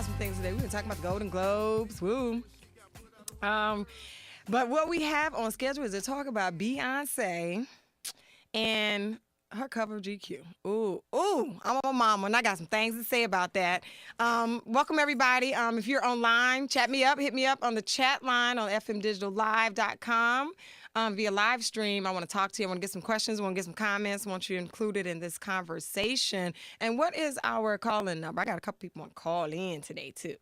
about some things today. We're going to talk about the Golden Globes. Woo. But what we have on schedule is to talk about Beyonce and her cover of GQ. Ooh, I'm a mama, and I got some things to say about that. Welcome, everybody. If you're online, chat me up. Hit me up on the chat line on fmdigitallive.com via live stream. I want to talk to you. I want to get some questions. I want to get some comments. I want you included in this conversation. And what is our call-in number? I got a couple people want to call in today, too.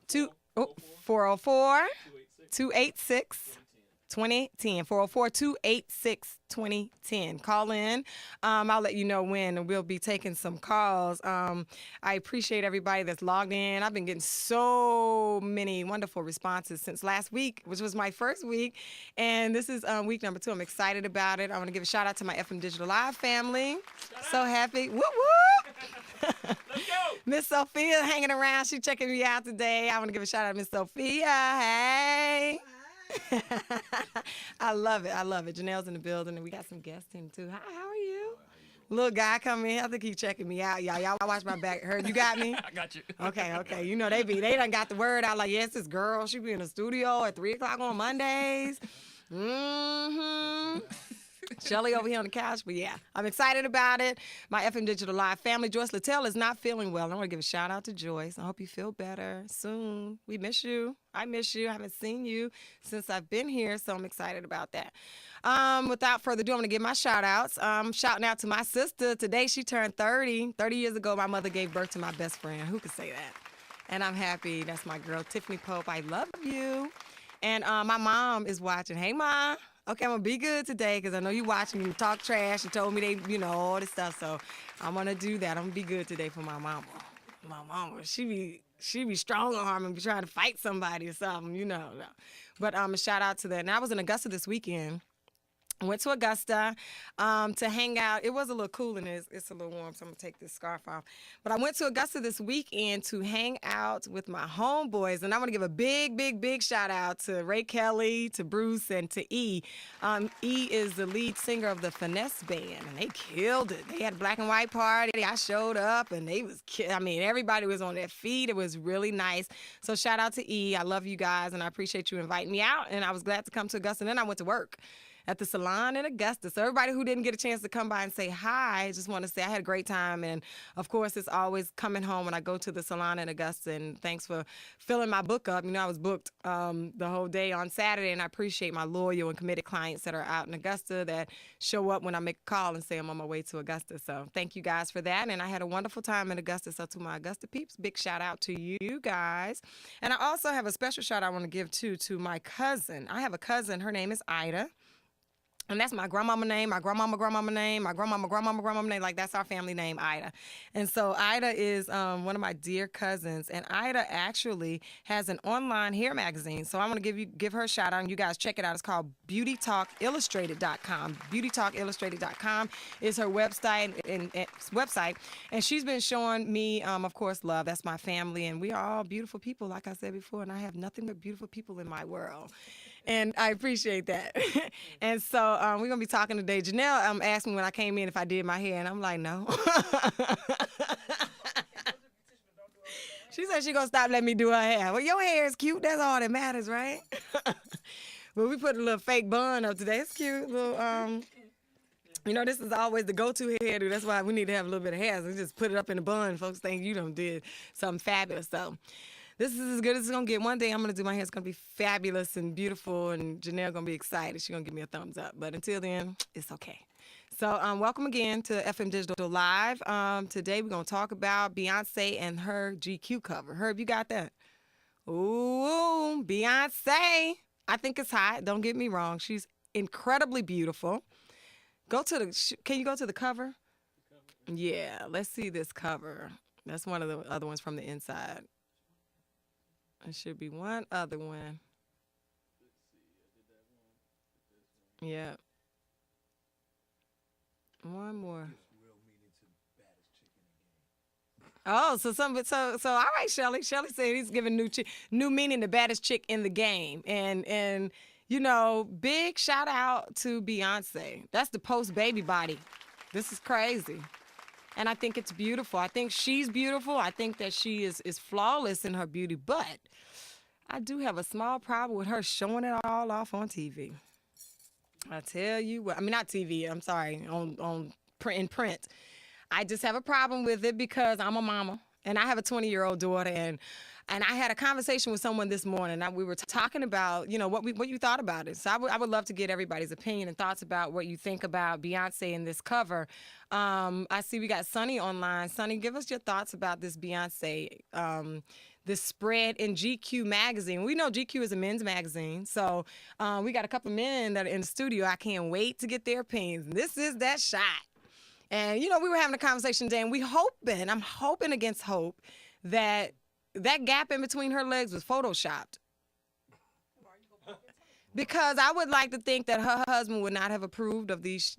It's 404-286. 2010 404-286-2010. Call in. I'll let you know when, and we'll be taking some calls. I appreciate everybody that's logged in. I've been getting so many wonderful responses since last week, which was my first week, and this is week number 2. I'm excited about it. I want to give a shout out to my FM Digital Live family. So happy. Whoop whoop. Let's go. Miss Sophia hanging around. She checking me out today. I want to give a shout out to Miss Sophia. Hey. I love it. Janelle's in the building, and we got some guests in too. Hi, how are you? Little guy coming in. I think he's checking me out. Y'all watch my back. Heard you got me? I got you. Okay. You know they done got the word out like, yes, this girl, she be in the studio at 3:00 on Mondays. Shelly over here on the couch, but yeah, I'm excited about it. My FM Digital Live family, Joyce Littell, is not feeling well. I want to give a shout out to Joyce. I hope you feel better soon. We miss you. I miss you. I haven't seen you since I've been here, so I'm excited about that. Without further ado, I'm going to give my shout outs. Shouting out to my sister. Today she turned 30. 30 years ago, my mother gave birth to my best friend. Who could say that? And I'm happy. That's my girl, Tiffany Pope. I love you. And my mom is watching. Hey, Mom. Okay, I'm going to be good today because I know you watching me talk trash and told me they, all this stuff. So I'm going to do that. I'm going to be good today for my mama. My mama, she be strong arm and be trying to fight somebody or something, But a shout out to that. And I was in Augusta this weekend. I went to Augusta to hang out. It was a little cool and it's a little warm, so I'm going to take this scarf off. But I went to Augusta this weekend to hang out with my homeboys. And I want to give a big shout out to Ray Kelly, to Bruce, and to E. E is the lead singer of the Finesse Band, and they killed it. They had a black and white party. I showed up, and they was everybody was on their feet. It was really nice. So shout out to E. I love you guys, and I appreciate you inviting me out. And I was glad to come to Augusta. And then I went to work at the salon in Augusta. So everybody who didn't get a chance to come by and say hi, I just want to say I had a great time. And, of course, it's always coming home when I go to the salon in Augusta. And thanks for filling my book up. I was booked the whole day on Saturday, and I appreciate my loyal and committed clients that are out in Augusta that show up when I make a call and say I'm on my way to Augusta. So thank you guys for that. And I had a wonderful time in Augusta. So to my Augusta peeps, big shout out to you guys. And I also have a special shout out I want to give, to my cousin. I have a cousin. Her name is Ida. And that's my grandmama name, my grandmama name, my grandmama name. Like, that's our family name, Ida. And so Ida is one of my dear cousins. And Ida actually has an online hair magazine. So I want to give her a shout out. And you guys check it out. It's called BeautyTalkIllustrated.com. BeautyTalkIllustrated.com is her website. And she's been showing me, of course, love. That's my family. And we are all beautiful people, like I said before. And I have nothing but beautiful people in my world. And I appreciate that. And so we're going to be talking today. Janelle asked me when I came in if I did my hair, and I'm like, no. She said she's going to stop letting me do her hair. Well, your hair is cute. That's all that matters, right? But we put a little fake bun up today. It's cute. Little, this is always the go-to hairdo. That's why we need to have a little bit of hair. So we just put it up in a bun. Folks think you done did something fabulous. So this is as good as it's going to get. One day I'm going to do my hair. It's going to be fabulous and beautiful, and Janelle going to be excited. She's going to give me a thumbs up. But until then, it's okay. So welcome again to FM Digital Live. Today we're going to talk about Beyonce and her GQ cover. Herb, you got that? Ooh, Beyonce. I think it's hot. Don't get me wrong. She's incredibly beautiful. Can you go to the cover? Yeah, let's see this cover. That's one of the other ones from the inside. There should be one other one. Yeah. One more. Oh, so all right, Shelly. Shelly said he's giving new meaning to baddest chick in the game. And big shout out to Beyonce. That's the post baby body. This is crazy. And I think it's beautiful. I think she's beautiful. I think that she is flawless in her beauty. But I do have a small problem with her showing it all off on TV. I tell you what. I mean, not TV. I'm sorry. On print, in print. I just have a problem with it because I'm a mama. And I have a 20-year-old daughter. And I had a conversation with someone this morning. We were talking about, what you thought about it. So I would love to get everybody's opinion and thoughts about what you think about Beyonce in this cover. I see we got Sunny online. Sunny, give us your thoughts about this Beyonce, this spread in GQ magazine. We know GQ is a men's magazine. So we got a couple men that are in the studio. I can't wait to get their opinions. This is that shot. And, we were having a conversation today, and I'm hoping against hope that gap in between her legs was photoshopped. Because I would like to think that her husband would not have approved of these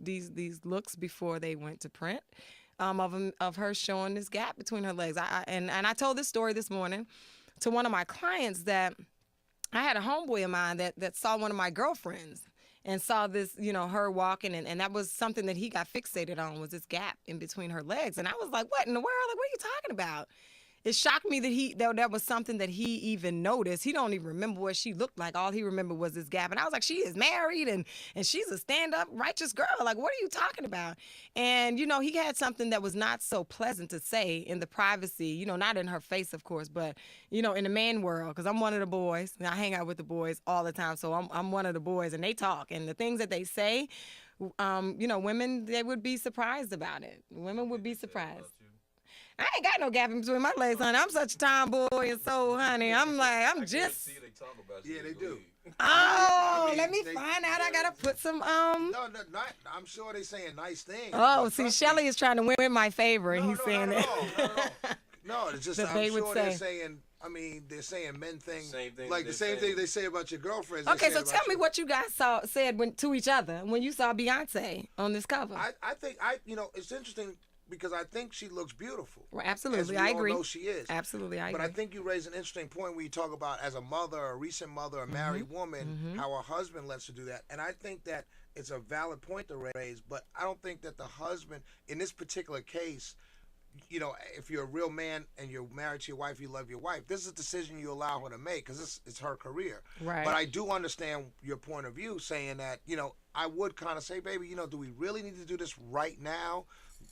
looks before they went to print, of her showing this gap between her legs. And I told this story this morning to one of my clients that I had a homeboy of mine that saw one of my girlfriends and saw this, her walking, and that was something that he got fixated on, was this gap in between her legs. And I was like, what in the world? Like, what are you talking about? It shocked me that was something that he even noticed. He don't even remember what she looked like. All he remembered was this gap. And I was like, she is married and she's a stand-up righteous girl. Like, what are you talking about? And, he had something that was not so pleasant to say in the privacy, not in her face, of course, but, in the man world, because I'm one of the boys. And I hang out with the boys all the time. So I'm one of the boys, and they talk. And the things that they say, women, they would be surprised about it. Women would be surprised. I ain't got no gap in between my legs, honey. I'm such a tomboy and so, honey. I'm like, I'm just. See, they talk about you. Yeah, they do. Oh, let me find out. I gotta put some No, not. I'm sure they saying nice things. Oh, see, Shelly is trying to win my favor, and No, he's saying not that. at all. No, it's just That I'm they would sure say. they're saying. I mean, they're saying men things Same thing like that the same they say. thing they say about your girlfriends. Okay, so tell me what you guys said to each other when you saw Beyonce on this cover. I think it's interesting. Because I think she looks beautiful. Well, absolutely, as we I agree. all know she is. Absolutely, I agree. But I think you raise an interesting point when you talk about as a mother, a recent mother, a married woman, how her husband lets her do that. And I think that it's a valid point to raise, but I don't think that the husband, in this particular case, if you're a real man and you're married to your wife, you love your wife, this is a decision you allow her to make because it's her career. Right. But I do understand your point of view saying that, I would kind of say, baby, do we really need to do this right now?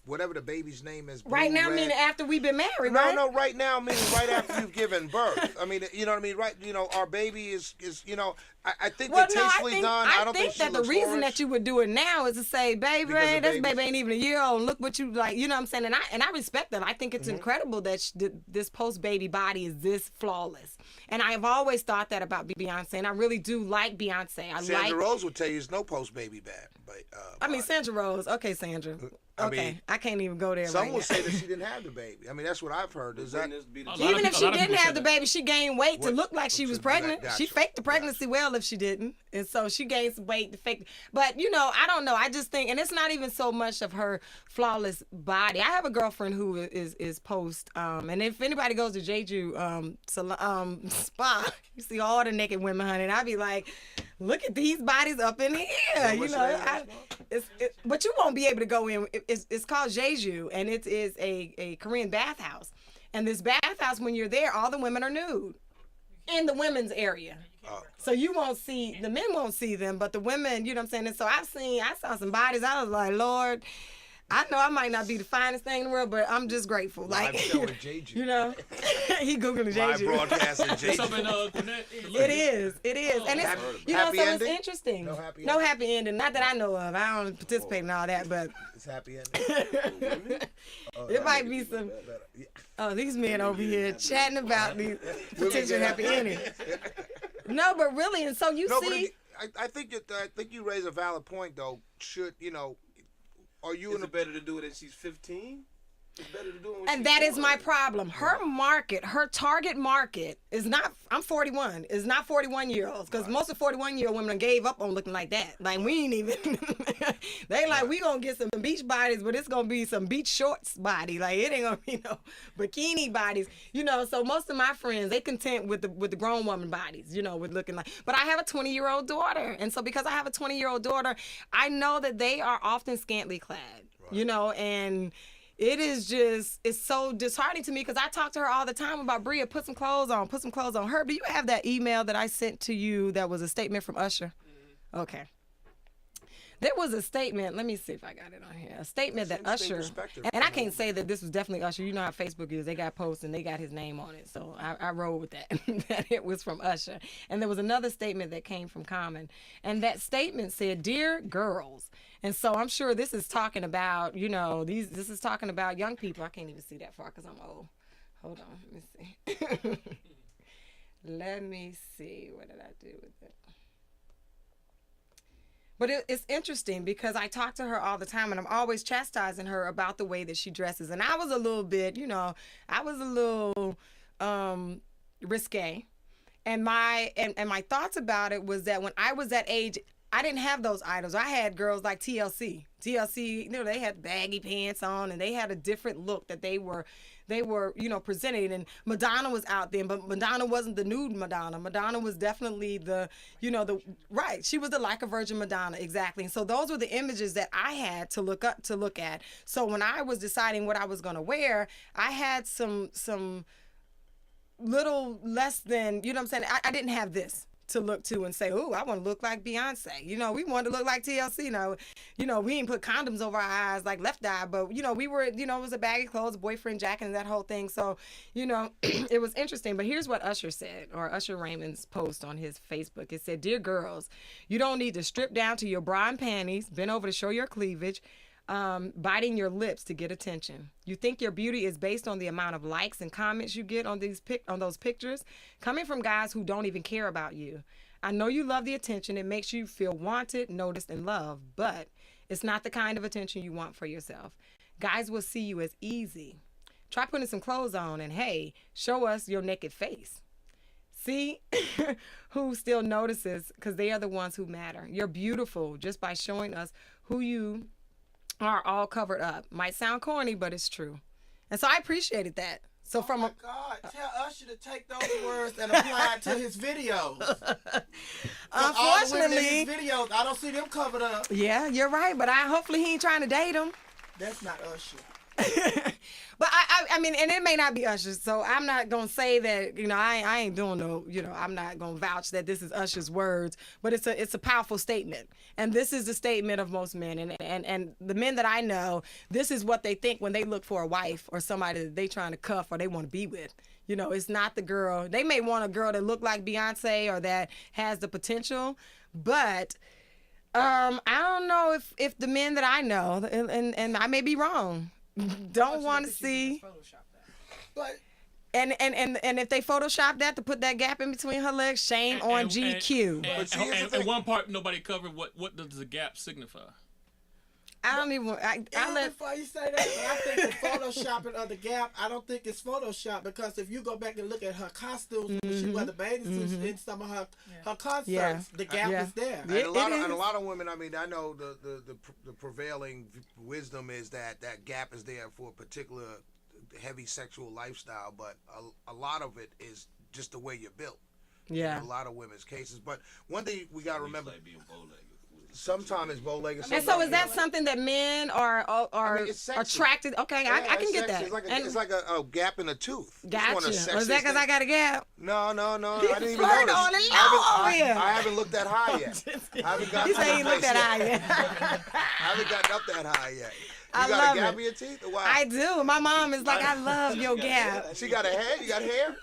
Whatever the baby's name is. Right now, meaning after we've been married, right? No, right now, meaning right after you've given birth. I mean, you know what I mean? Right, our baby is I think they're tastefully done. I don't think that the reason that you would do it now is to say, baby, this baby ain't even a year old. Look what you like. You know what I'm saying? And I respect that. I think it's incredible that this post-baby body is this flawless. And I have always thought that about Beyonce, and I really do like Beyonce. Sandra Rose would tell you it's no post-baby bad. I mean, Sandra Rose. Okay, Sandra. Okay, I can't even go there right now. Some will say that she didn't have the baby. I mean, that's what I've heard. Is that even if she didn't have the baby, she gained weight to look like she was pregnant. She faked the pregnancy well if she didn't, and so she gained some weight to fake. But I don't know. I just think, and it's not even so much of her flawless body. I have a girlfriend who is post, and if anybody goes to Jeju spa, you see all the naked women, honey, and I be like, look at these bodies up in here, but you won't be able to go in. It's called Jeju, and it is a Korean bathhouse. And this bathhouse, when you're there, all the women are nude in the women's area. So you won't see, the men won't see them, but the women, you know what I'm saying? And so I saw some bodies. I was like, Lord, I know I might not be the finest thing in the world, but I'm just grateful. Like, he Googling Jeju. Live broadcast in Jeju. It is. And it's, so it's interesting. No happy ending. Not that I know of. I don't participate in all that, but. It's happy ending. It might be some. Oh, these men over here chatting about these potential happy endings. No, but really, and so you see. I think you raise a valid point, though. Should, are you Is it better to do it as she's 15? It's better to do it when and she's that is 40. my problem. Her market, her target market is not, I'm 41, is not 41-year-olds. Because most of 41-year-old women gave up on looking like that. Like, we ain't even, they like, we going to get some beach bodies, but it's going to be some beach shorts body. Like, it ain't going to be no bikini bodies. So most of my friends, they content with the grown woman bodies, with looking like. But I have a 20-year-old daughter. And so because I have a 20-year-old daughter, I know that they are often scantily clad, and it is just, it's so disheartening to me because I talk to her all the time about, Bria, put some clothes on her. Do you have that email that I sent to you that was a statement from Usher? Mm-hmm. Okay. There was a statement, let me see if I got it on here, a statement that Usher, and I can't say that this was definitely Usher. You know how Facebook is. They got posts and they got his name on it. So I rolled with that, that it was from Usher. And there was another statement that came from Common. And that statement said, "Dear girls." And so I'm sure this is talking about, this is talking about young people. I can't even see that far because I'm old. Hold on, let me see. Let me see. What did I do with it? But it's interesting because I talk to her all the time and I'm always chastising her about the way that she dresses. And I was a little bit, risque. And my thoughts about it was that when I was that age, I didn't have those idols. I had girls like TLC. TLC, they had baggy pants on and they had a different look that they were presented. And Madonna was out there, but Madonna wasn't the nude Madonna. Madonna was definitely right. She was the Like a Virgin Madonna, exactly. And so those were the images that I had to look at. So when I was deciding what I was going to wear, I had some little less than, you know what I'm saying? I didn't have this to look to and say, "Ooh, I want to look like Beyonce." We wanted to look like TLC. We didn't put condoms over our eyes like Left Eye, but we were, it was a bag of clothes, a boyfriend jacket, and that whole thing. So, it was interesting. But here's what Usher said, or Usher Raymond's post on his Facebook. It said, "Dear girls, you don't need to strip down to your bra and panties, bend over to show your cleavage, biting your lips to get attention. You think your beauty is based on the amount of likes and comments you get on those pictures, coming from guys who don't even care about you. I know you love the attention. It makes you feel wanted, noticed, and loved, but it's not the kind of attention you want for yourself. Guys will see you as easy. Try putting some clothes on and, hey, show us your naked face. See who still notices, because they are the ones who matter. You're beautiful just by showing us who you are, all covered up. Might sound corny, but it's true." And so I appreciated that. So God, tell Usher to take those words and apply it to his videos. Unfortunately, his videos, I don't see them covered up. Yeah, you're right, but hopefully he ain't trying to date them. That's not Usher. But I mean, and it may not be Usher, so I'm not gonna say that. I ain't doing no. I'm not gonna vouch that this is Usher's words, but it's a powerful statement, and this is the statement of most men, and the men that I know, this is what they think when they look for a wife or somebody that they trying to cuff or they want to be with. It's not the girl. They may want a girl that look like Beyonce or that has the potential, but I don't know if the men that I know, and I may be wrong, don't want to see. But and if they Photoshop that to put that gap in between her legs, shame on GQ. And one part nobody covered. What does the gap signify? I don't even. Before you say that, but I think the photoshopping of the gap, I don't think it's Photoshop, because if you go back and look at her costumes, when she wear the bathing suits in some of her concerts, the gap is there. And a lot of women. I mean, I know the prevailing wisdom is that gap is there for a particular heavy sexual lifestyle, but a lot of it is just the way you're built. Yeah. In a lot of women's cases, but one thing we got to remember. Sometimes it's bow-legged. And so is that something that men are attracted? Okay, yeah, I can get that. It's like a gap in a tooth. Gotcha. Is that because I got a gap? No. I didn't even notice. I haven't looked that high yet. I haven't gotten you say you ain't looked that high yet. I haven't gotten up that high yet. You I got love a gap it. in your teeth? Or what? I do. My mom is like, "I love your gap." She got a hair? You got hair?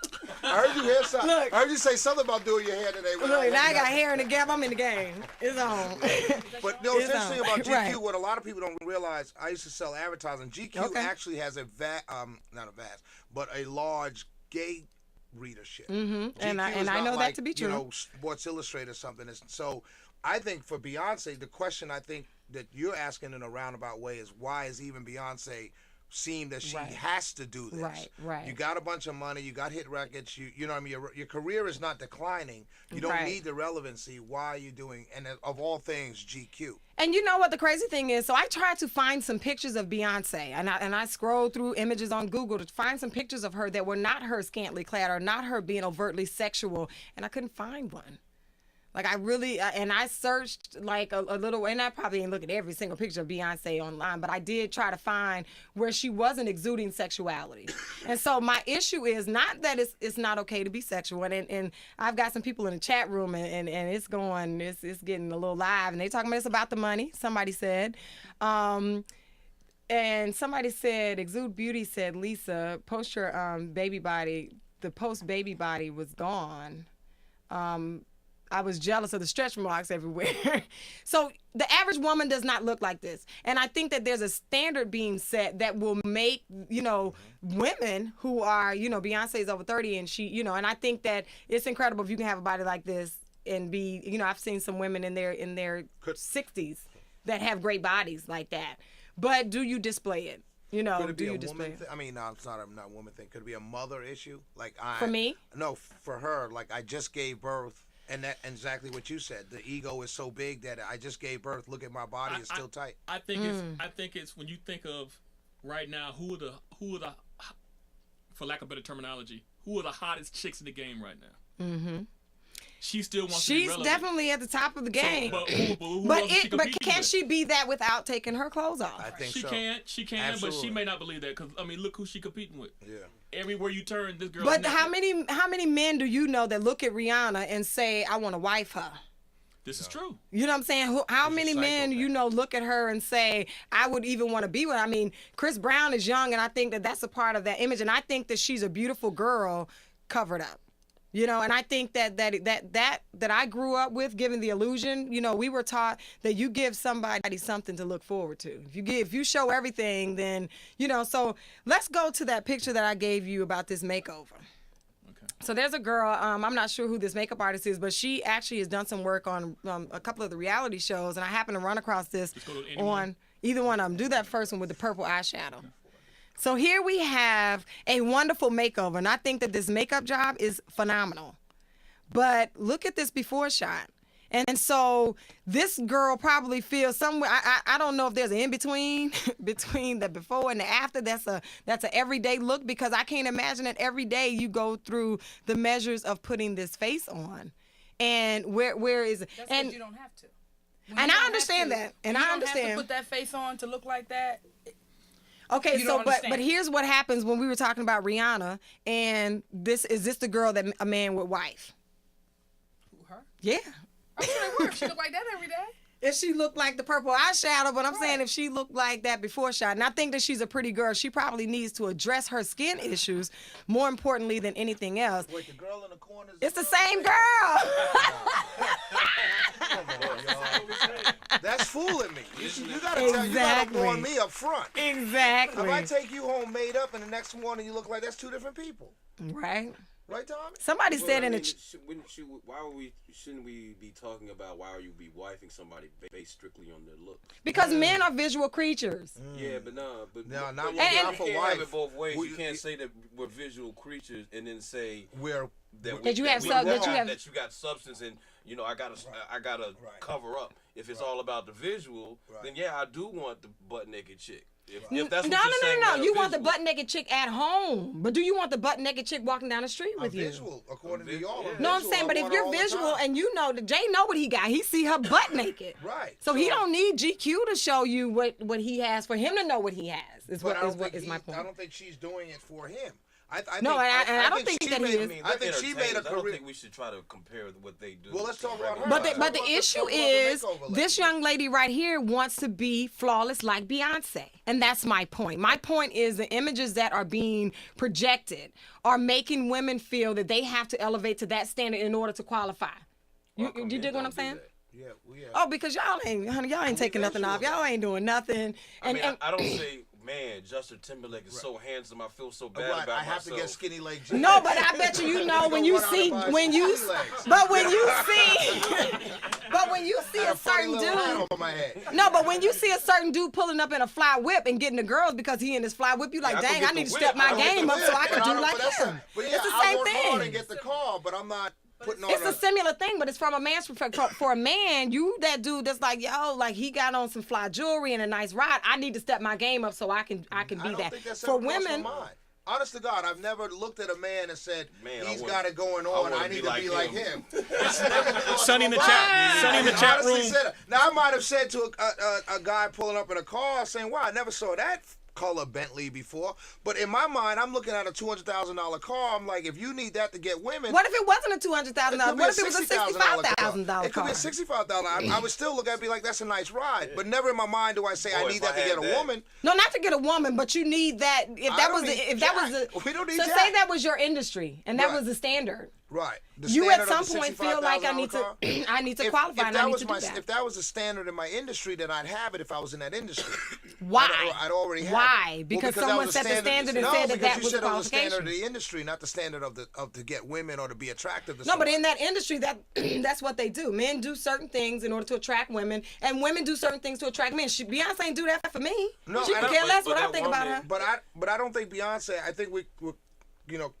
I heard you hear something. Look. I heard you say something about doing your hair today. Look, now I got hair in the gap. I'm in the game. It's on. But no, it's interesting about GQ. Right. What a lot of people don't realize, I used to sell advertising. GQ actually has not a vast, but a large gay readership. Mm-hmm. And I know that to be true. Sports Illustrated or something. So I think for Beyonce, the question I think that you're asking in a roundabout way is, why is even Beyonce seem that she has to do this? Right. You got a bunch of money, you got hit records, you know what I mean, your career is not declining. You don't need the relevancy. Why are you doing, and of all things, GQ? And you know what the crazy thing is? So I tried to find some pictures of Beyonce, and I scrolled through images on Google to find some pictures of her that were not her scantily clad or not her being overtly sexual, and I couldn't find one. Like I really, and I searched like a little, and I probably didn't look at every single picture of Beyonce online, but I did try to find where she wasn't exuding sexuality. And so my issue is not that it's not okay to be sexual, and I've got some people in the chat room, and it's getting a little live, and they talking about the money. Somebody said, and somebody said, Exude Beauty said, Lisa, post your baby body. The post baby body was gone. I was jealous of the stretch marks everywhere. So the average woman does not look like this. And I think that there's a standard being set that will make, women who are, Beyonce's over 30 and she, and I think that it's incredible if you can have a body like this and be, I've seen some women in their 60s that have great bodies like that. But do you display it? Could it be a woman thing? I mean, no, it's not a woman thing. Could it be a mother issue? For me? No, for her. Like I just gave birth. And that exactly what you said. The ego is so big that I just gave birth. Look at my body; it's still tight. I think it's when you think of right now who are the for lack of better terminology, who are the hottest chicks in the game right now? Mm-hmm. She still wants to be relevant. She's definitely at the top of the game. So, but can she be that without taking her clothes off? I think she so. She can, absolutely. But she may not believe that because look who she competing with. Yeah. Everywhere you turn, this girl. But how many men do you know that look at Rihanna and say, "I want to wife her"? This is true. You know what I'm saying? How many men look at her and say, "I would even want to be with her"? I mean, Chris Brown is young, and I think that that's a part of that image, and I think that she's a beautiful girl covered up. And I think that I grew up with, given the illusion, we were taught that you give somebody something to look forward to. If you show everything, then, so let's go to that picture that I gave you about this makeover. Okay. So there's a girl, I'm not sure who this makeup artist is, but she actually has done some work on a couple of the reality shows, and I happened to run across this on either one of them. Do that first one with the purple eyeshadow. So here we have a wonderful makeover, and I think that this makeup job is phenomenal. But look at this before shot. And so this girl probably feels somewhere, I don't know if there's an in-between between the before and the after. That's an everyday look, because I can't imagine that every day you go through the measures of putting this face on. And where is it? That's because you don't have to. And I understand that. And I understand. You don't have to put that face on to look like that. Okay, so but here's what happens when we were talking about Rihanna, and is this the girl that a man would wife? Who, her? Yeah. I'm sure it works. She look like that every day. If she looked like the purple eyeshadow, but I'm saying if she looked like that before shot, and I think that she's a pretty girl, she probably needs to address her skin issues more importantly than anything else. Wait, the girl in the corner is it's the same girl. Come on, y'all. That's fooling me. You gotta warn me up front. Exactly. If I take you home made up and the next morning you look like that's two different people. Right. Right, Tommy? Somebody said in the shouldn't we be talking about why you be wifing somebody based strictly on their look? Because men are visual creatures. Yeah, but not for wife. Have it both ways. You can't say that we're visual creatures and then say that you got substance and I gotta cover up. If it's all about the visual, then yeah, I do want the butt naked chick. If that's what you're saying, no. You want the butt naked chick at home, but do you want the butt naked chick walking down the street with you? Visual, according to y'all. No, I'm saying, but if you're visual and you know that Jay know what he got, he see her butt naked. Right. So he don't need GQ to show you what he has for him to know what he has. Is my point. I don't think she's doing it for him. I don't think that he is. I think she made a career. I don't think we should try to compare what they do. Well, let's talk about her. But the issue is, this young lady right here wants to be flawless like Beyonce. And that's my point. My point is the images that are being projected are making women feel that they have to elevate to that standard in order to qualify. You dig what I'm saying? Yeah, Oh, because y'all ain't taking nothing off. Y'all ain't doing nothing. I don't say, man, Justin Timberlake is so handsome. I feel so bad about myself. I have to get skinny legs. No, but I bet you know when you see a certain dude. No, but when you see a certain dude pulling up in a fly whip and getting the girls because he in his fly whip, you like, dang, I need to step my game up so I can do like him. It's the same thing. I work hard and get the car, but I'm not. It's a similar thing, but it's from a man's perspective. For a man, that dude that's like, like he got on some fly jewelry and a nice ride. I need to step my game up so I can be that. For women, honest to God, I've never looked at a man and said, he's got it going on. I need to be like him. Sonny in the chat room. Now, I might have said to a guy pulling up in a car saying, wow, I never saw that color Bentley before, but in my mind, I'm looking at a $200,000 car. I'm like, if you need that to get women, what if it wasn't a $200,000? What if it was a $65,000 car? It could be a $65,000. I would still look at it and be like, that's a nice ride, but never in my mind do I say I need that to get a woman. No, not to get a woman, but you need that. We don't need so say that was your industry and that was the standard. Right. You at some point feel like I need to qualify and I need to do that. If that was the standard in my industry, then I'd have it if I was in that industry. Why? I'd already have it. Why? Because someone set the standard and said that was a qualification. No, because you said it was the standard of the industry, not the standard of to get women or to be attractive to No, but in that industry, that's what they do. Men do certain things in order to attract women, and women do certain things to attract men. Beyonce ain't do that for me. No, she can care less what I think about her. But I don't think Beyonce. I think we're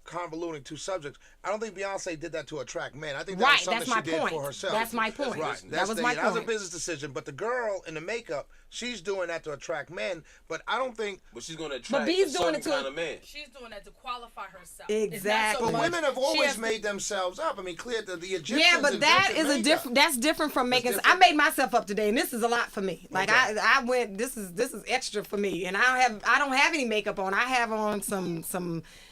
convoluting two subjects. I don't think Beyonce did that to attract men. I think that was something she did for herself. That's my point. Right. That was my point. That was a business decision. But the girl in the makeup, she's doing that to attract men. But I don't think. But she's going to attract a certain kind of man. She's doing that to qualify herself. Exactly. But women have always made themselves up. I mean, clear the Egyptians. Yeah, but that is that's different from making. I made myself up today, and this is a lot for me. Like I went. This is extra for me, and I don't have any makeup on. I have on some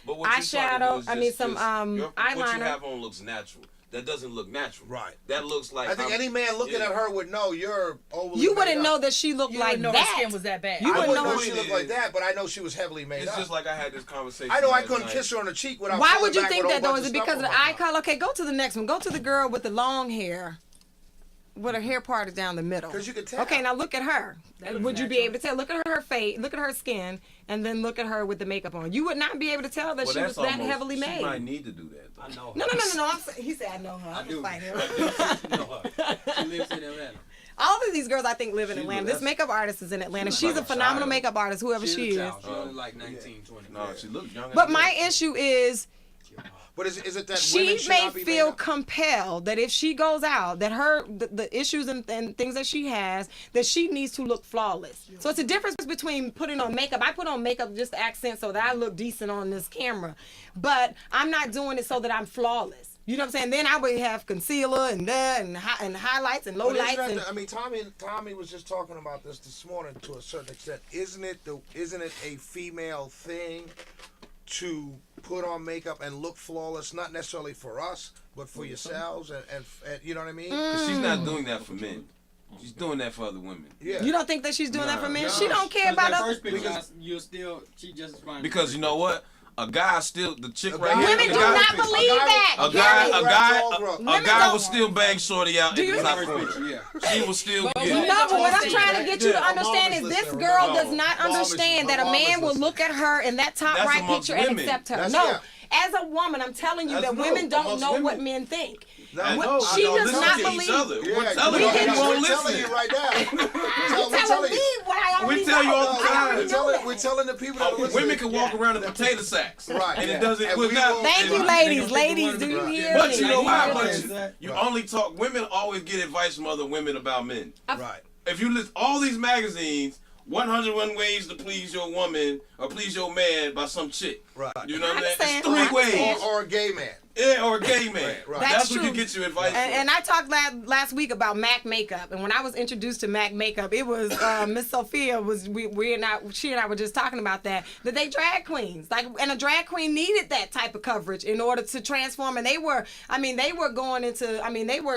eyeshadow. I mean some eyeliner. What you have on looks natural. That doesn't look natural. Right. That looks like. I think any man looking at her would know you're overly. You wouldn't know that she looked like that. Her skin was that bad. You wouldn't know she looked like that, but I know she was heavily made up. It's just like I had this conversation. I know I couldn't kiss her on the cheek without. Why would you think that though? Is it because of the eye color? Okay, go to the next one. Go to the girl with the long hair. With her hair parted down the middle. Because you could tell. Okay, now look at her. Would you be able to tell? Look at her face, look at her skin, and then look at her with the makeup on. You would not be able to tell that she was that heavily made. She might need to do that. I know her. No. He said I know her. I do. Fight him. I know her. She lives in Atlanta. All of these girls I think live in Atlanta. This makeup artist is in Atlanta. She's a phenomenal makeup artist, whoever she is. She's only like 19, 20. No, she looks young. But my issue is. But is it that she may feel compelled that if she goes out, that the issues and things that she has, that she needs to look flawless. So it's a difference between putting on makeup. I put on makeup just to accent so that I look decent on this camera, but I'm not doing it so that I'm flawless. You know what I'm saying? Then I would have concealer and highlights and lowlights. I mean, Tommy was just talking about this morning to a certain extent. Isn't it a female thing to put on makeup and look flawless, not necessarily for us, but for yourselves, and you know what I mean? She's not doing that for men. She's doing that for other women. Yeah. You don't think that she's doing that for men? She don't care about us. She just because you know what? A guy still, the chick right here. Women do not believe that. A guy will still bang shorty out in the top corner. She will still get. No, but what I'm trying to get you to understand is this girl does not understand that a man will look at her in that top right picture and accept her. No. As a woman, I'm telling you that women don't know what men think. She does not believe. We're telling you right now. We're telling me what I already We tell you all the time. We're telling the people that listen. Women can walk around in potato sacks. Right. And it doesn't. Thank you, ladies. Ladies, do you hear me? But you know why? You only talk. Women always get advice from other women about men. Right. If you list all these magazines, 101 ways to please your woman or please your man by some chick. Right. You know what I'm saying? It's 3 ways. Or a gay man. Yeah, or a gay man. Right. That's what you get your advice from. And I talked last week about MAC makeup, and when I was introduced to MAC makeup, it was Miss Sophia she and I were just talking about that they drag queens, and a drag queen needed that type of coverage in order to transform, and they were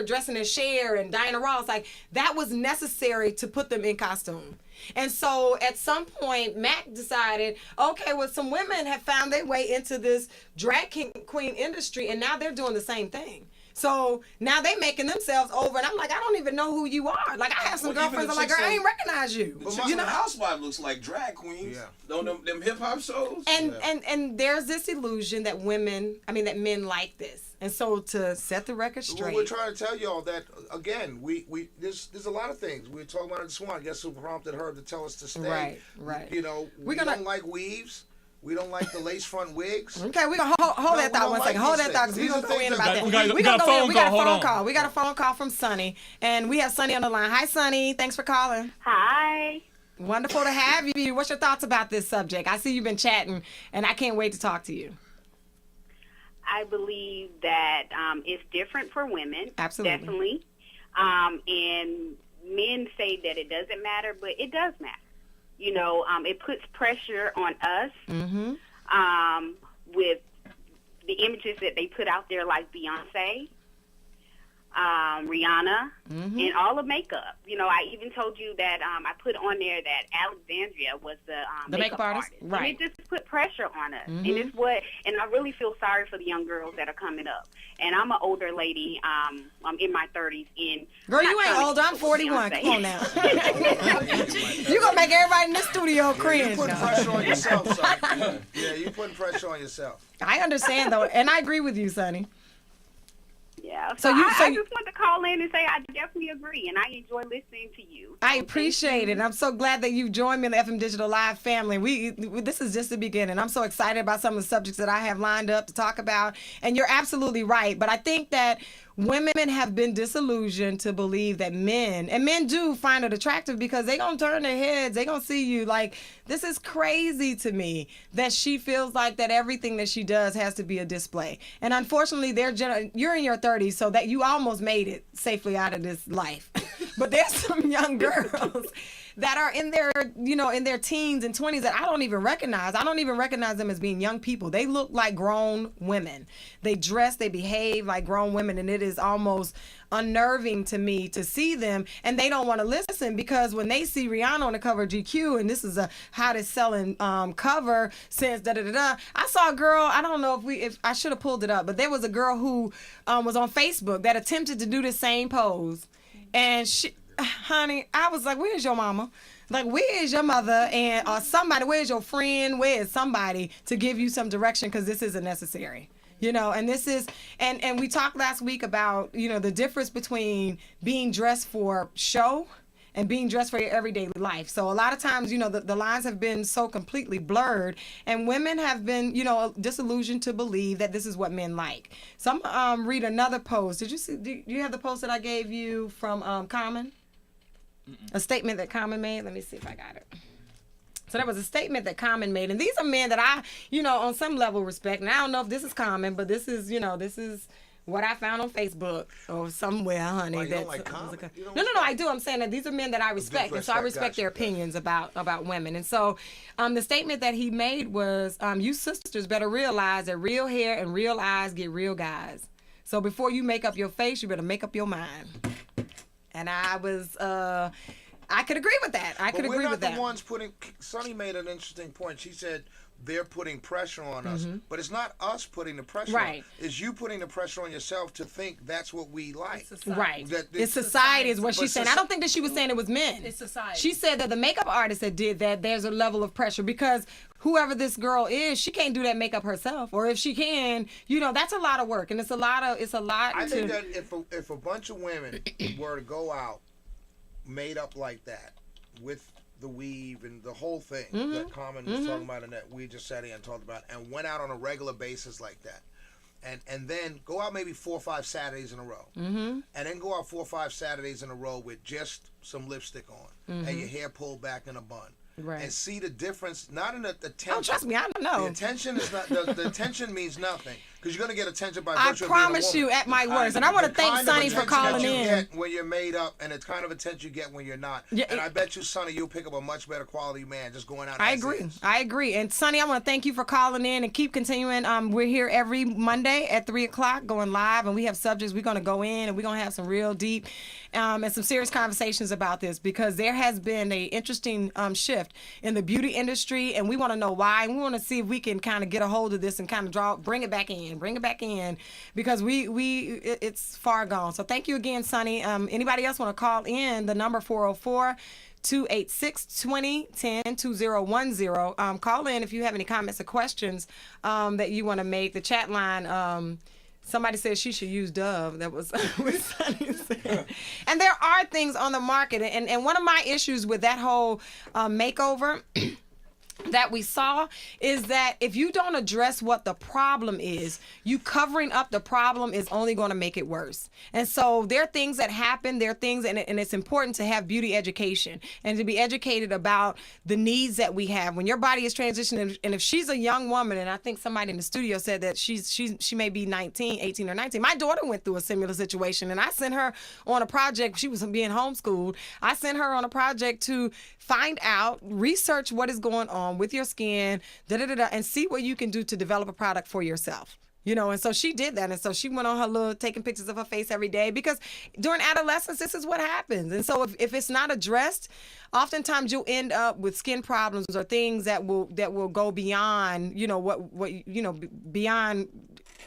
dressing as Cher and Diana Ross, that was necessary to put them in costume. And so at some point, Mac decided, okay, well, some women have found their way into this drag queen industry, and now they're doing the same thing. So now they making themselves over, and I'm like, I don't even know who you are. I have some girlfriends, I'm like, girl, I ain't recognize you. The chicks on the Housewife looks like drag queens. Yeah. On them hip hop shows. And there's this illusion that that men like this. And so to set the record straight. Well, we're trying to tell y'all that again. There's a lot of things we were talking about this morning. Guess who prompted her to tell us to stay? Right. You know, we don't like weaves. We don't like the lace front wigs. Okay, we're going to hold that thought one second. Hold that thought because we're going to go in about that. We got a phone call. We got a phone call from Sunny. And we have Sunny on the line. Hi, Sunny. Thanks for calling. Hi. Wonderful to have you. What's your thoughts about this subject? I see you've been chatting, and I can't wait to talk to you. I believe that it's different for women. Absolutely. Definitely. And men say that it doesn't matter, but it does matter. You know, it puts pressure on us with the images that they put out there, like Beyonce, Rihanna, and all of makeup. You know, I even told you that I put on there that Alexandria was the makeup artist. Right. And it just put pressure on us. And it's and I really feel sorry for the young girls that are coming up. And I'm an older lady. I'm in my 30s. And girl, you ain't old. I'm 41. Come on now. You gonna make everybody in this studio cringe. You putting pressure on yourself, son. Yeah, you putting pressure on yourself. I understand though, and I agree with you, Sonny. Yeah, so I just want to call in and say I definitely agree, and I enjoy listening to you. I appreciate it. I'm so glad that you've joined me in the FM Digital Live family. This is just the beginning. I'm so excited about some of the subjects that I have lined up to talk about, and you're absolutely right. But I think that women have been disillusioned to believe that men do find it attractive because they're going to turn their heads. They're going to see you like, this is crazy to me that she feels like that everything that she does has to be a display. And unfortunately, you're in your 30s, so that you almost made it safely out of this life. But there's some young girls that are in their teens and 20s that I don't even recognize. I don't even recognize them as being young people. They look like grown women. They dress, they behave like grown women, and it is almost unnerving to me to see them, and they don't want to listen because when they see Rihanna on the cover of GQ, and this is a hottest selling cover since I saw a girl, I don't know if I should have pulled it up, but there was a girl who was on Facebook that attempted to do the same pose, and honey, I was like, where's your mama? Like, where is your mother or somebody? Where's your friend? Where is somebody to give you some direction? Because this isn't necessary. You know, and this is, and we talked last week about, the difference between being dressed for show and being dressed for your everyday life. So a lot of times, the lines have been so completely blurred, and women have been, disillusioned to believe that this is what men like. So I'm going to read another post. Did you see, do you have the post that I gave you from Common? A statement that Common made. Let me see if I got it. So that was a statement that Common made. And these are men that I, on some level respect. And I don't know if this is common, but this is, this is what I found on Facebook or somewhere, honey. You don't like Common? No, I do. I'm saying that these are men that I respect. And so I respect their opinions about women. And so the statement that he made was, you sisters better realize that real hair and real eyes get real guys. So before you make up your face, you better make up your mind. And I was, I could agree with that. But we're not the ones putting. Sonny made an interesting point. She said they're putting pressure on us, but it's not us putting the pressure. Right. It's you putting the pressure on yourself to think that's what we like. Right. It's society is what she's saying. I don't think that she was saying it was men. It's society. She said that the makeup artist that did that, there's a level of pressure because whoever this girl is, she can't do that makeup herself. Or if she can, that's a lot of work, and it's a lot. I think that if a bunch of women were to go out made up like that with the weave and the whole thing that Common was talking about and that we just sat here and talked about, and went out on a regular basis like that, and then go out maybe 4 or 5 Saturdays in a row, and then go out 4 or 5 Saturdays in a row with just some lipstick on and your hair pulled back in a bun. Right. And see the difference, not in the attention. Oh, trust me, I don't know. The attention is not. The attention means nothing because you're gonna get attention by virtue of being a woman. I promise you, at my worst, and I want to thank Sonny for calling in. Get when you're made up, and it's kind of attention you get when you're not. Yeah, and I bet you, Sonny, you'll pick up a much better quality man just going out. I agree. And Sonny, I want to thank you for calling in and keep continuing. We're here every Monday at 3:00 going live, and we have subjects we're gonna go in, and we're gonna have some real deep and some serious conversations about this because there has been an interesting shift in the beauty industry, and we want to know why, and we want to see if we can kind of get a hold of this and kind of bring it back in because it's far gone. So thank you again, Sonny. Anybody else want to call in? The number 404-286-2010 2010. Call in if you have any comments or questions that you want to make. The chat line. Somebody said she should use Dove. That was what Sonny said. And there are things on the market. And one of my issues with that whole makeover that that we saw is that if you don't address what the problem is, you covering up the problem is only going to make it worse. And so there are things that happen, there are things, and it's important to have beauty education and to be educated about the needs that we have. When your body is transitioning, and if she's a young woman, and I think somebody in the studio said that she may be 18 or 19. My daughter went through a similar situation, and I sent her on a project. She was being homeschooled. I sent her on a project to find out, research what is going on with your skin, and see what you can do to develop a product for yourself. And so she did that. And so she went on her little, taking pictures of her face every day, because during adolescence, this is what happens. And so if it's not addressed, oftentimes you'll end up with skin problems or things that will go beyond, beyond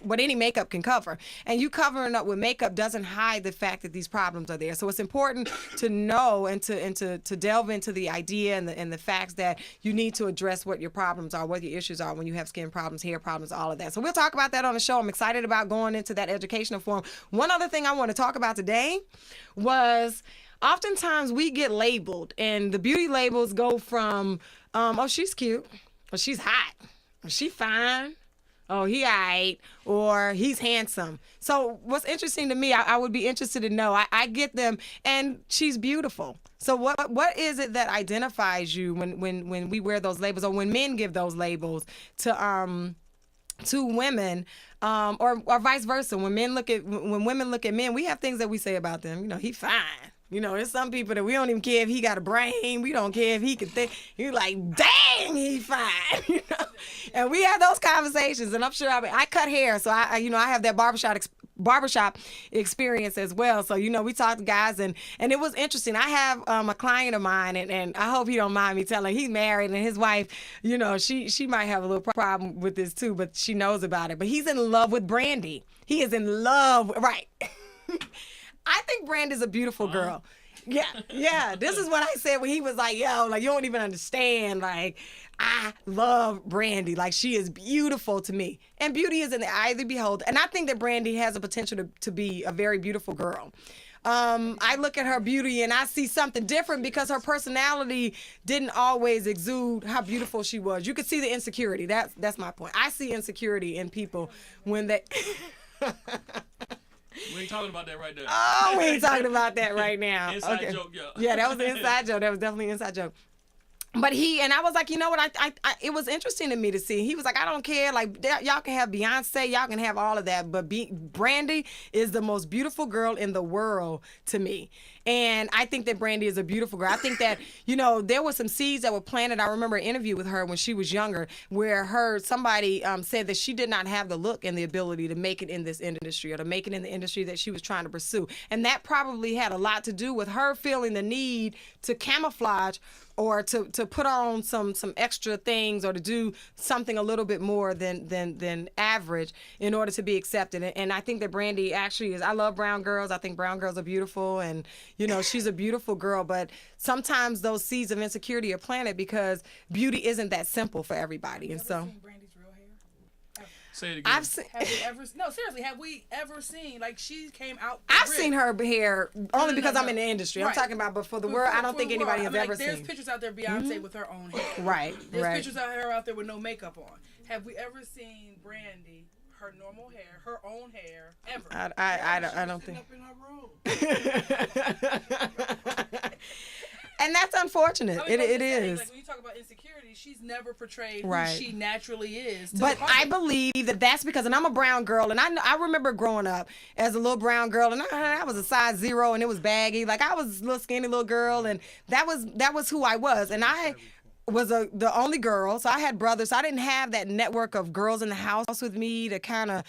what any makeup can cover. And you covering up with makeup doesn't hide the fact that these problems are there. So it's important to know and to delve into the idea and the facts that you need to address what your problems are, what your issues are when you have skin problems, hair problems, all of that. So we'll talk about that on the show. I'm excited about going into that educational forum. One other thing I want to talk about today was oftentimes we get labeled, and the beauty labels go from, oh, she's cute, or she's hot, or she fine, oh, he all right, or he's handsome. So what's interesting to me, I would be interested to know, I get them, and she's beautiful. So what is it that identifies you when we wear those labels, or when men give those labels to women, or vice versa? When women look at men, we have things that we say about them. He fine. There's some people that we don't even care if he got a brain. We don't care if he can think. You're like, dang, he fine. And we have those conversations. And I'm sure I cut hair, so I have that barbershop experience as well. So, we talk to guys, and it was interesting. I have a client of mine, and I hope he don't mind me telling, he's married, and his wife, she might have a little problem with this too, but she knows about it. But he's in love with Brandy. He is in love, right? I think Brandy's a beautiful girl. Yeah. This is what I said when he was like, yo, like, you don't even understand. Like, I love Brandy. Like, she is beautiful to me. And beauty is in the eye of the beholder. And I think that Brandy has a potential to be a very beautiful girl. I look at her beauty and I see something different because her personality didn't always exude how beautiful she was. You could see the insecurity. That's my point. I see insecurity in people when they... We ain't talking about that right there. Oh, we ain't talking about that right now. Inside joke, yeah. Yeah, that was an inside joke. That was definitely an inside joke. But I was like, you know what? I it was interesting to me to see. He was like, I don't care. Like, y'all can have Beyonce, y'all can have all of that, but Brandy is the most beautiful girl in the world to me. And I think that Brandy is a beautiful girl. I think that, there were some seeds that were planted. I remember an interview with her when she was younger where somebody said that she did not have the look and the ability to make it in this industry, or to make it in the industry that she was trying to pursue. And that probably had a lot to do with her feeling the need to camouflage or to put on some extra things, or to do something a little bit more than average in order to be accepted. And I think that Brandy actually is. I love brown girls. I think brown girls are beautiful, and she's a beautiful girl. But sometimes those seeds of insecurity are planted because beauty isn't that simple for everybody. And so. Say it again. Have we ever seen, like, she came out? I've seen her hair only because I'm in the industry. Right. I'm talking about, but for the world, I don't think anybody has ever seen. There's pictures out there, Beyonce with her own hair. Right. There's pictures of her out there with no makeup on. Have we ever seen Brandy, her normal hair, her own hair, ever? I don't think. Up in her room. And that's unfortunate. It is. Like, when you talk about insecurity, she's never portrayed right. who she naturally is. But I believe that that's because, and I'm a brown girl, and I remember growing up as a little brown girl, and I was a size 0, and it was baggy. Like, I was a little skinny little girl, and that was who I was. And I was the only girl, so I had brothers. So I didn't have that network of girls in the house with me to kind of,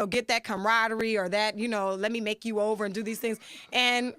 get that camaraderie, or that, let me make you over and do these things. And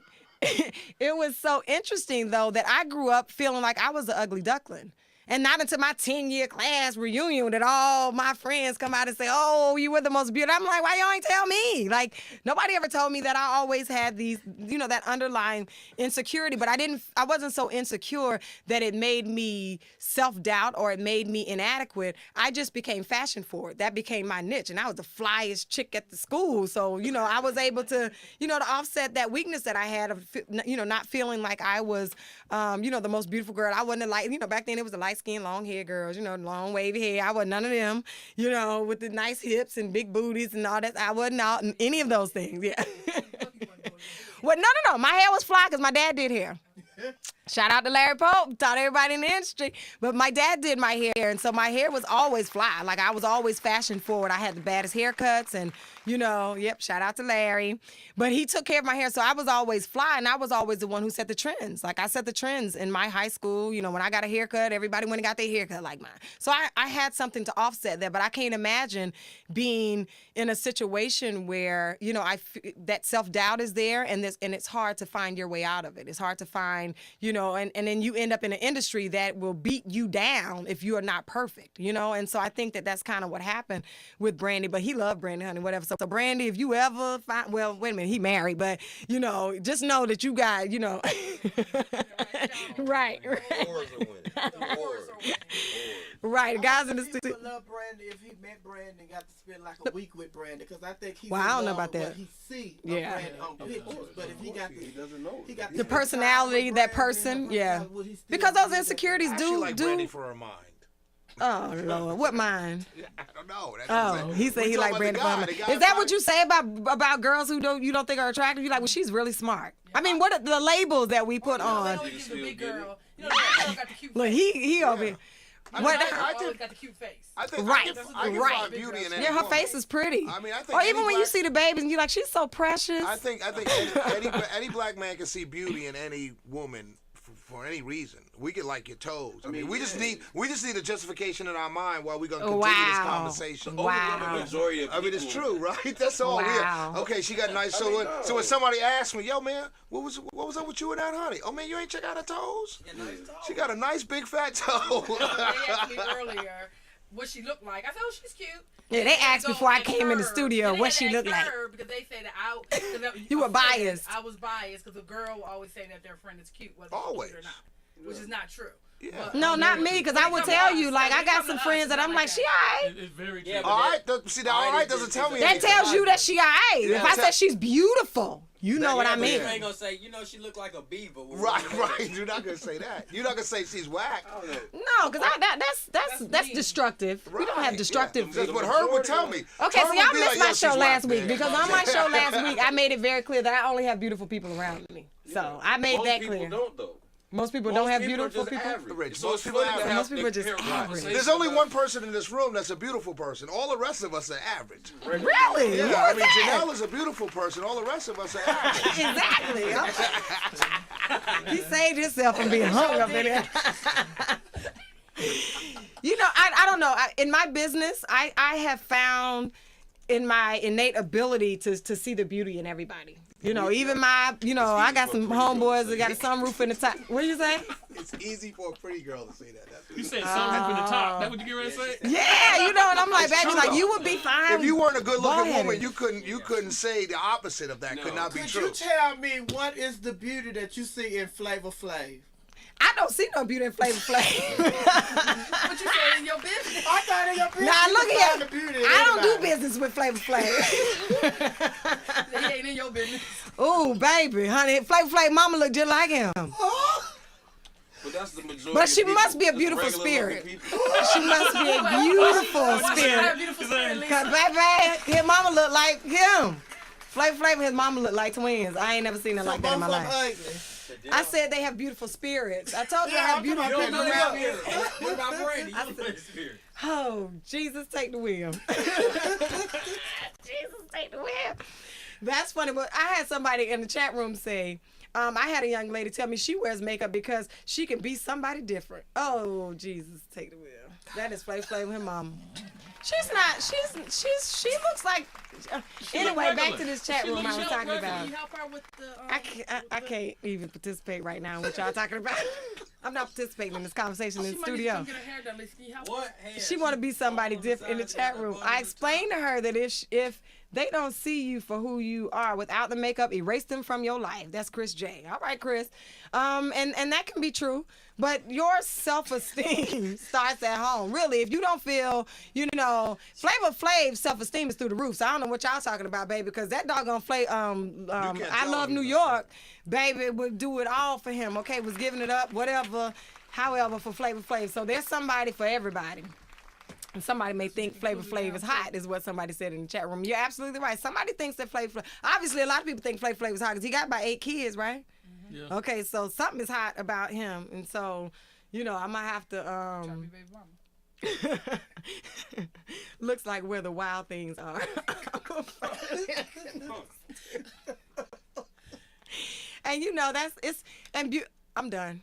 it was so interesting, though, that I grew up feeling like I was the ugly duckling. And not until my 10-year class reunion that all my friends come out and say, oh, you were the most beautiful. I'm like, why y'all ain't tell me? Like, nobody ever told me that I always had these, that underlying insecurity. But I wasn't so insecure that it made me self-doubt or it made me inadequate. I just became fashion forward. That became my niche. And I was the flyest chick at the school. So, I was able to, to offset that weakness that I had of, not feeling like I was, the most beautiful girl. I wasn't back then it was the light light-skinned, long-haired girls, long wavy hair. I wasn't none of them, with the nice hips and big booties and all that. I wasn't out in any of those things, yeah. Well, no. My hair was fly because my dad did hair. Shout out to Larry Pope, taught everybody in the industry. But my dad did my hair, and so my hair was always fly. Like, I was always fashion forward. I had the baddest haircuts, and, shout out to Larry. But he took care of my hair, so I was always fly, and I was always the one who set the trends. Like, I set the trends in my high school. When I got a haircut, everybody went and got their haircut like mine. So I had something to offset that, but I can't imagine being in a situation where, that self-doubt is there, and it's hard to find your way out of it. It's hard to find, and then you end up in an industry that will beat you down if you are not perfect, And so I think that that's kind of what happened with Brandy, but he loved Brandy, honey, whatever. So Brandy, if you ever find, well, wait a minute, he married, but, just know that you got, right. Right, guys in the studio. Would love Brandy if he met Brandy and got to spend like a week with Brandy, because I think he. Well, I don't know about that. What he see of Brandy on pictures, but if he got he doesn't know. He got the personality, that person, yeah. Because those insecurities do. Like Brandy for her mind. Oh Lord, what mind? I don't know. That's he said he like Brandy for her mind. Is that what you say about girls who you don't think are attractive? You like, well, she's really smart. I mean, what are the labels that we put on? The big girl. Look, he over here. I think got the cute face. I think right. I can beauty in any her woman. face is pretty. I mean, I think. Or even when you see the babies and you're like, she's so precious. I think any black man can see beauty in any woman for any reason. We could like your toes. I mean, we just need a justification in our mind while we're gonna continue this conversation. Wow. Majority of I mean, it's true, right? That's all. Wow. Okay, she got nice. So when somebody asks me, yo, man, what was up with you and that honey? Oh man, you ain't check out her toes? Yeah, nice toe. She got a nice big fat toe. They asked me earlier what she looked like. I said, oh, she's cute. Yeah, they asked before I came in the studio what she looked like. Because they said that you were biased. I was biased because the girl will always say that their friend is cute, whether always. she's cute or not, which is not true. Yeah. But, no, not me, because I would tell you, like, I got some friends that I'm like, she all right. It's very true. Yeah, All right, see, that all right doesn't tell me That anything. tells you that she all right. Yeah, if I said she's beautiful, you know what I You mean. ain't gonna say, she look like a beaver. Right. You're not gonna say that. You're not gonna say she's whack. No, because that's destructive. We don't have destructive. Yeah. That's what Herb would tell me. Okay, Herb see, I would be missed like, my show she's last whack, week man. because on my show last week, I made it very clear that I only have beautiful people around me. So I made that clear. Most people don't, though. Most people don't have beautiful people. Average. So Most people funny to have Most people are big just pair average. conversations There's only about- one person in this room that's a beautiful person. All the rest of us are average. Really? Yeah, Who I is mean, that? Janelle is a beautiful person. All the rest of us are average. Exactly. He saved himself from being hung up in there. I don't know. In my business, I have found in my innate ability to see the beauty in everybody. Even my, I got some homeboys that got a sunroof in the top. What do you say? It's easy for a pretty girl to say that. You said sunroof in the top. That what you get ready to say? Yeah, and I'm like, baby, like you would be fine. If you weren't a good-looking Bald-headed. woman, you couldn't say the opposite of that. No. Could not be Could true. you tell me what is the beauty that you see in Flavor Flav? I don't see no beauty in Flavor Flav. What you say in your business? I thought in your business. Now look you here. find the beauty in I don't do everybody. business with Flavor Flav. He ain't in your business. Ooh, baby, honey, Flavor Flav mama look just like him. But that's the majority. But she of people. must be a That's beautiful regular spirit. looking people. She must be a beautiful spirit. Beautiful spirit, Lisa. Cause baby, his mama look like him. Flavor Flav and his mama look like twins. I ain't never seen them like that in my life. Ugly. I said they have beautiful spirits. I told you I have beautiful talking people about around beautiful me. spirits. What about Brandy? I said, oh, Jesus, take the wheel. Jesus, take the wheel. That's funny. But I had somebody in the chat room say, I had a young lady tell me she wears makeup because she can be somebody different. Oh, Jesus, take the wheel. That is Flavor Flav with her mama. She's not. She looks like. Anyway, back to this chat room I was talking about. Can you help her with the? I can't even participate right now in what y'all talking about. I'm not participating in this conversation in the She studio. might get her hair done. Lisa. Can you help her? What hair? She want to be somebody different in the chat room. I explained to her that if they don't see you for who you are without the makeup, erase them from your life. That's Chris J. All right, Chris. And that can be true. But your self-esteem starts at home. Really, if you don't feel, Flavor Flav's self-esteem is through the roof. So I don't know what y'all talking about, baby, because that doggone I Love New York, baby, would do it all for him, okay? Was giving it up, whatever. However, for Flavor Flav, so there's somebody for everybody. And somebody may think Flavor Flav is hot, is what somebody said in the chat room. You're absolutely right. Somebody thinks that Flavor Flav, obviously a lot of people think Flavor Flav is hot because he got about 8 kids, right? Yeah. Okay, so something is hot about him. And so, you know, I might have to, looks like where the wild things are. And you know, I'm done.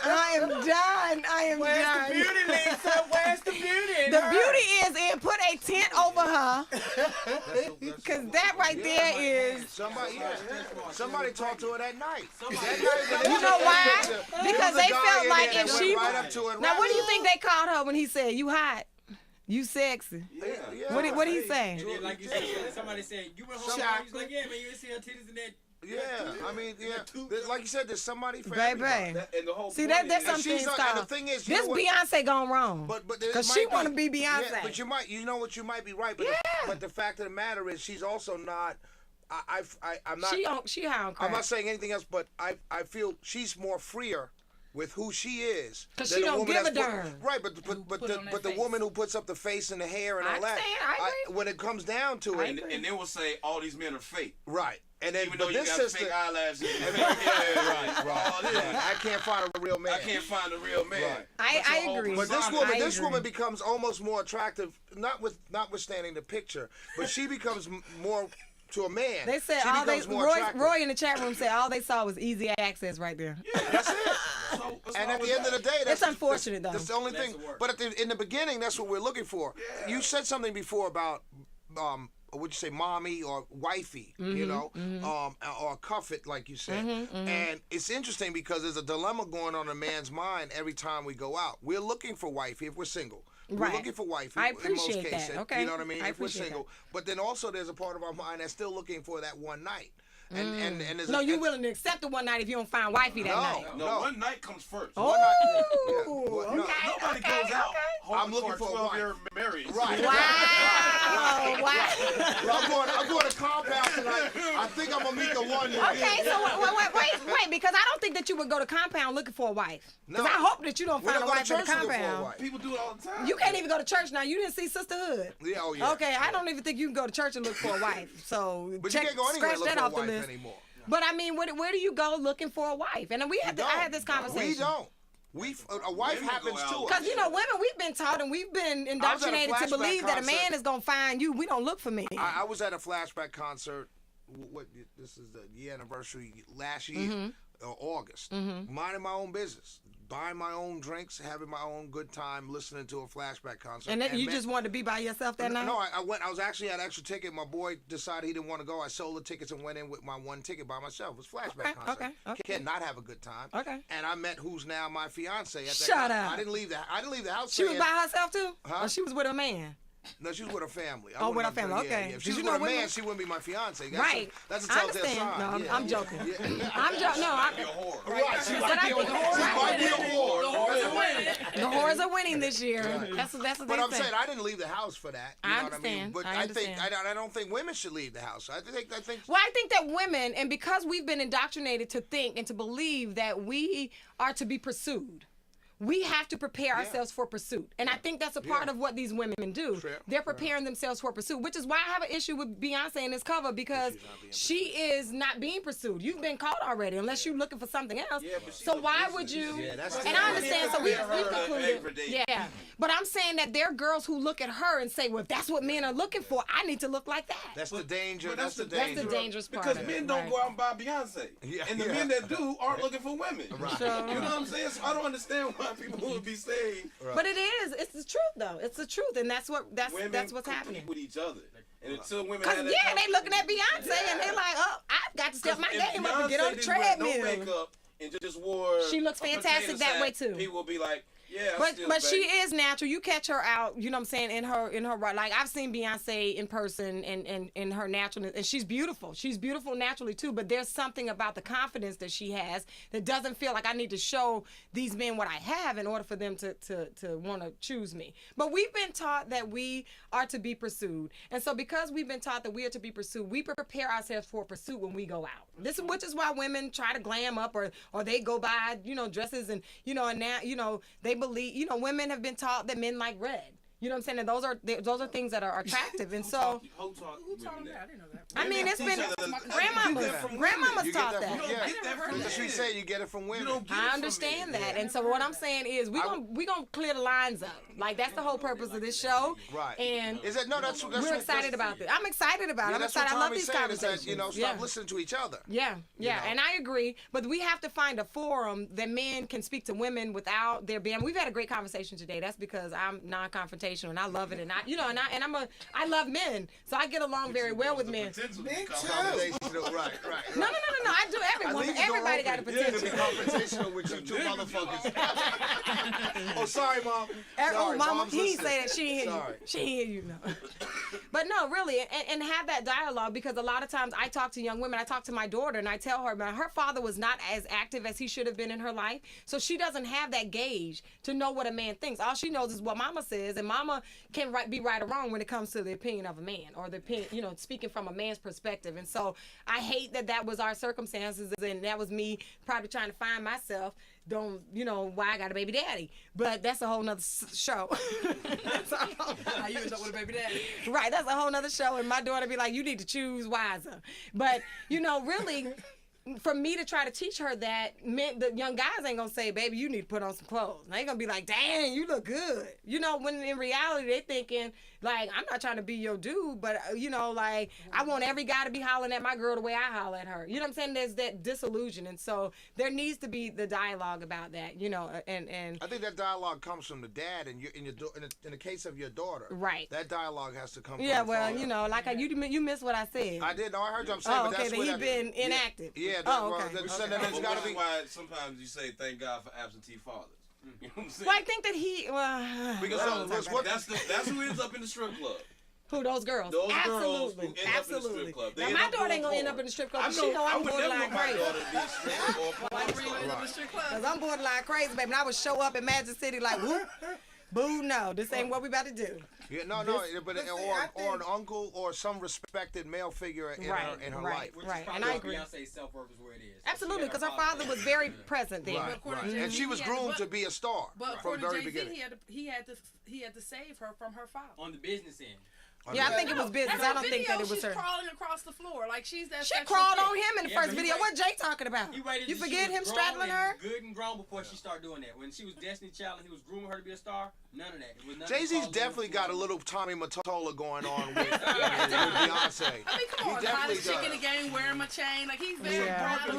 I am done. Where's the beauty, Lisa? Where's the beauty? The beauty is in put a tent over her. Because that right there is. Somebody talked to her that night. You know why? Because they felt like if she. Now, what do you think they called her when he said, "You hot? You sexy"? Yeah. What did he say? And then, like you said, somebody said, "You went home." He's like, "Yeah, man, you didn't see her titties in that." Yeah, I mean, like you said, there's somebody for Baby. everybody. And the whole See, point there's is- some things called. the thing is, This Beyonce gone wrong. But because she want to be Beyonce. Yeah, but you might be right. But but the fact of the matter is, she's also not. I'm not. She high on crack. I'm not saying anything else, but I feel she's more freer with who she is. Because she don't give a darn. Right, but the woman who puts up the face and the hair and all that. I agree. When it comes down to it, and they will say all these men are fake. Right. And then, even though you this got sister, fake eyelashes, right. I can't find a real man. I can't find a real man. Right. I agree. But this woman becomes almost more attractive, notwithstanding the picture, but she becomes more to a man. They said Roy in the chat room said all they saw was easy access right there. Yeah, that's it. And at the end of the day, it's unfortunate though. That's the only thing. But in the beginning, that's what we're looking for. Yeah. You said something before about would you say mommy or wifey, you know, or cuff it, like you said. And it's interesting because there's a dilemma going on in a man's mind every time we go out. We're looking for wifey if we're single. We're looking for wifey I in most appreciate cases. that. Okay. You know what I mean? If we're appreciate single. But then also there's a part of our mind that's still looking for that one night. And there's no, you willing to accept the one night if you don't find wifey that night? No, one night comes first. Oh, Nobody goes out. I'm looking for a 12-year marriage. Right. Wow. I'm going to compound tonight. I think I'm going to meet the one. Okay, so wait, because I don't think that you would go to compound looking for a wife. Because I hope that you don't find a wife at the compound. People do it all the time. You can't even go to church now. You didn't see Sisterhood. Yeah, oh yeah. Okay, I don't even think you can go to church and look for a wife. So but you can't go anywhere scratch that look off for a the wife list. anymore. But I mean, where do you go looking for a wife? And I had this conversation. We don't. A wife happens to us. Because, you know, women, we've been taught and we've been indoctrinated to believe that a man is going to find you. We don't look for men. I was at a flashback concert. This is the year anniversary last year, August. Minding my own business. Buying my own drinks, having my own good time, listening to a flashback concert. And then you just wanted to be by yourself that night? No, I went. I was actually at an extra ticket. My boy decided he didn't want to go. I sold the tickets and went in with my one ticket by myself. It was a flashback concert. Okay. Can't not have a good time. Okay. And I met who's now my fiance. At that Shut up. I didn't leave the house. She was by herself too? Huh? Or she was with a man? No, she was with her family. With her family. Okay. Yeah. If she was with a man, she wouldn't be my fiance. That's a telltale sign. No, I'm joking. I'm joking. No, I'm a whore. Right. She might be a whore. The whores are winning this year. Right. That's what they say. But I'm saying I didn't leave the house for that. You know understand. What I mean? But I don't think women should leave the house. I think. Well, I think that women, and because we've been indoctrinated to think and to believe that we are to be pursued. We have to prepare ourselves for pursuit. And I think that's a part of what these women do. Sure. They're preparing themselves for pursuit, which is why I have an issue with Beyonce in this cover, because she is not being pursued. You've been caught already, unless you're looking for something else. Yeah, so why would you? And I understand, so we concluded. Yeah. But I'm saying that there are girls who look at her and say, well, if that's what men are looking for, I need to look like that. That's the danger. That's the dangerous part. Because men don't go out and buy Beyonce. And the men that do aren't looking for women. Right. So, you know what I'm saying? So I don't understand why people would be saying. Right. But it is. It's the truth, though. It's the truth, and that's what's happening with each other. And until women, because they looking at Beyonce and they like, oh, I've got to step my game up and get on the treadmill. No makeup and just wore. She looks fantastic that way too. People will be like, but she is natural. You catch her out, you know what I'm saying, in her right. Like I've seen Beyonce in person and in her naturalness, and she's beautiful. She's beautiful naturally too. But there's something about the confidence that she has that doesn't feel like I need to show these men what I have in order for them to want to choose me. But we've been taught that we are to be pursued, and so because we've been taught that we are to be pursued, we prepare ourselves for pursuit when we go out. Which is why women try to glam up or they go buy dresses and and now they believe women have been taught that men like red. You know what I'm saying? And those are things that are attractive. And so who taught them that? I didn't know that. I mean, it's been grandmamas taught that. Yeah, she said you get it from women. I understand that. And so what I'm saying is we gonna clear the lines up. Like that's the whole purpose of this show. Right. And that's we're excited about this. I'm excited about it. I'm excited. I love these conversations. Stop listening to each other. Yeah. And I agree. But we have to find a forum that men can speak to women without there being. We've had a great conversation today. That's because I'm non-confrontational and I love it. And I love men, so I get along very well with men. Me too. Right. No. I do. Everybody got a potential. Yeah, confrontational with you two motherfuckers. Oh, sorry, Mom. Mama, he ain't say that. She ain't hear you. She ain't hear you, no. But no, really, and have that dialogue, because a lot of times I talk to young women. I talk to my daughter, and I tell her, man, her father was not as active as he should have been in her life, so she doesn't have that gauge to know what a man thinks. All she knows is what Mama says, and Mama can be right or wrong when it comes to the opinion of a man, or the opinion, speaking from a man's perspective. And so I hate that was our circumstances, and that was me probably trying to find myself. Why I got a baby daddy, but that's a whole nother show. How you end up with a baby daddy? Right, that's a whole nother show, and my daughter be like, you need to choose wiser. But really, for me to try to teach her that, the young guys ain't gonna say, baby, you need to put on some clothes. They gonna be like, dang, you look good. When in reality they thinking, like, I'm not trying to be your dude, but I want every guy to be hollering at my girl the way I holler at her. You know what I'm saying? There's that disillusion, and so there needs to be the dialogue about that. And I think that dialogue comes from the dad, and in the case of your daughter, right? That dialogue has to come. Yeah, from the father. You missed what I said. I did. No, I heard you. I'm saying, but okay, that's he's been inactive. Yeah. Okay. That's why sometimes you say thank God for absentee fathers. You know what I'm saying? Well, I think that because that's who ends up in the strip club. Who, those girls? Those Absolutely. girls who end up in the strip club. Now, my daughter ain't gonna end up in the strip club. She know I'm borderline crazy. Because I'm borderline crazy, baby. And I would show up in Magic City like, whoop, boo, no, this ain't what we about to do. Yeah, but or an uncle or some respected male figure in her life. Right, and I agree. Beyonce's self-worth is where it is. Absolutely, because her father was very present there. Right. And she was groomed to be a star from the very beginning. He had to save her from her father on the business end. Yeah, I think it was business. I don't think that it was her. She's crawling across the floor like she's that. She crawled on him in the first video. What Jay talking about? You forget him straddling her? Good and grown before she started doing that. When she was Destiny Child and he was grooming her to be a star, none of that. Jay-Z's definitely got a little Tommy Mottola going on with Beyonce. I mean, come on, hottest chick in the game wearing my chain. Like, he's very proud of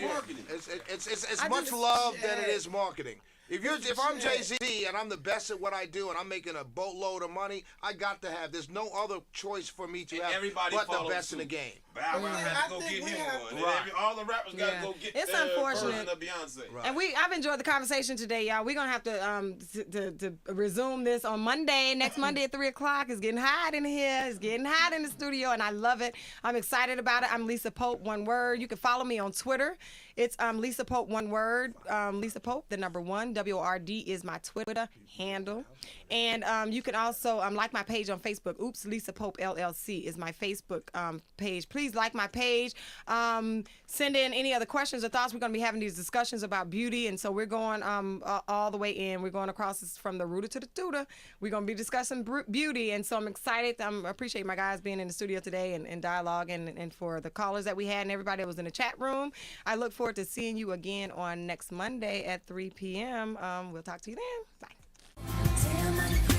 marketing. It's much love than it is marketing. If I'm Jay-Z and I'm the best at what I do and I'm making a boatload of money, I got to have. There's no other choice for me to have but the best in the game. Bow Wow had to go get him one. Right. All the rappers got to go get it's unfortunate. Version of Beyonce. Right. And I've enjoyed the conversation today, y'all. We're gonna have to resume this on Monday. Next Monday at 3:00. It's getting hot in here. It's getting hot in the studio, and I love it. I'm excited about it. I'm Lisa Pope, one word. You can follow me on Twitter. It's Lisa Pope, one word. Lisa Pope, the number 1. WORD is my Twitter handle. And you can also like my page on Facebook. Oops, Lisa Pope LLC is my Facebook page. Please like my page. Send in any other questions or thoughts. We're going to be having these discussions about beauty. And so we're going all the way in. We're going across this from the rooter to the tutor. We're going to be discussing beauty. And so I'm excited. I appreciate my guys being in the studio today and dialogue and for the callers that we had and everybody that was in the chat room. I look forward to seeing you again on next Monday at 3 p.m. We'll talk to you then. Bye.